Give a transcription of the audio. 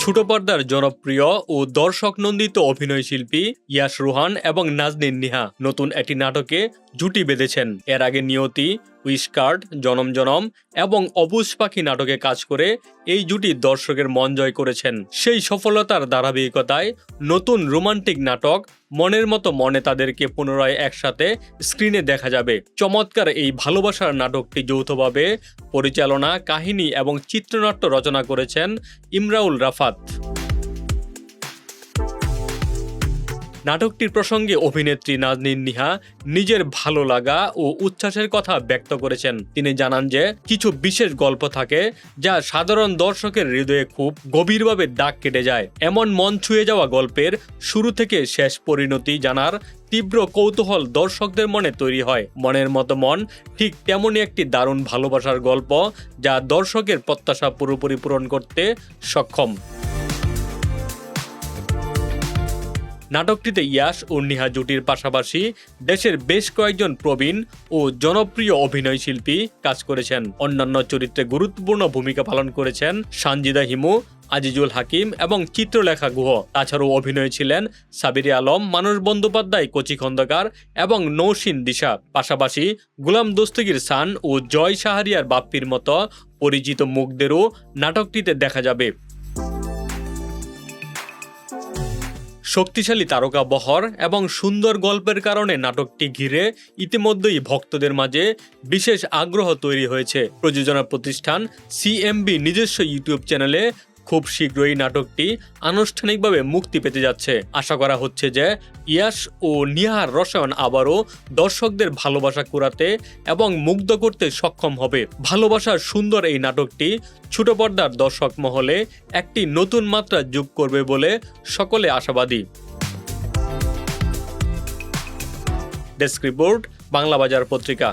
ছোট পর্দার জনপ্রিয় ও দর্শক নন্দিত অভিনয় শিল্পী ইয়াশ রোহান এবং নাজনীন নিহা নতুন একটি নাটকে জুটি বেঁধেছেন। এর আগে নিয়তি, উইশকার্ড, জনম জনম এবং অবুজ পাখি নাটকে কাজ করে এই জুটি দর্শকের মন জয় করেছেন। সেই সফলতার ধারাবাহিকতায় নতুন রোমান্টিক নাটক মনের মতো মনে তাদেরকে পুনরায় একসাথে স্ক্রিনে দেখা যাবে। চমৎকার এই ভালোবাসার নাটকটি যৌথভাবে পরিচালনা, কাহিনী এবং চিত্রনাট্য রচনা করেছেন ইমরাউল রাফাত। নাটকটির প্রসঙ্গে অভিনেত্রী নাজনীন নিহা নিজের ভালো লাগা ও উচ্ছ্বাসের কথা ব্যক্ত করেছেন। তিনি জানান যে কিছু বিশেষ গল্প থাকে যা সাধারণ দর্শকের হৃদয়ে খুব গভীরভাবে দাগ কেটে যায়। এমন মন ছুঁয়ে যাওয়া গল্পের শুরু থেকে শেষ পরিণতি জানার তীব্র কৌতূহল দর্শকদের মনে তৈরি হয়। মনের মতো মন ঠিক তেমনই একটি দারুণ ভালোবাসার গল্প যা দর্শকের প্রত্যাশা পুরোপুরি পূরণ করতে সক্ষম। নাটকটিতে ইয়াশ ও নিহা জুটির পাশাপাশি দেশের বেশ কয়েকজন প্রবীণ ও জনপ্রিয় অভিনয় শিল্পী কাজ করেছেন। অন্যান্য চরিত্রে গুরুত্বপূর্ণ ভূমিকা পালন করেছেন সানজিদা হিমু, আজিজুল হাকিম এবং চিত্রলেখা গুহ। তাছাড়াও অভিনয়ে ছিলেন সাবিরে আলম, মানস বন্দ্যোপাধ্যায়, কচি খন্দকার এবং নৌসিন দিশা। পাশাপাশি গুলাম দস্তগীর সান ও জয় শাহরিয়ার বাপ্পির মতো পরিচিত মুখদেরও নাটকটিতে দেখা যাবে। শক্তিশালী তারকা বহর এবং সুন্দর গল্পের কারণে নাটকটি ঘিরে ইতিমধ্যেই ভক্তদের মাঝে বিশেষ আগ্রহ তৈরি হয়েছে। প্রযোজনা প্রতিষ্ঠান সিএমবি নিজস্ব ইউটিউব চ্যানেলে খুব শীঘ্রই নাটকটি আনুষ্ঠানিকভাবে মুক্তি পেতে যাচ্ছে। আশা করা হচ্ছে যে ইয়াশ ও নিহার রসায়ন আবারও দর্শকদের ভালোবাসা কুড়াতে এবং মুগ্ধ করতে সক্ষম হবে। ভালোবাসার সুন্দর এই নাটকটি ছোট পর্দার দর্শক মহলে একটি নতুন মাত্রা যোগ করবে বলে সকলে আশাবাদী। ডেস্ক রিপোর্ট, বাংলা বাজার পত্রিকা।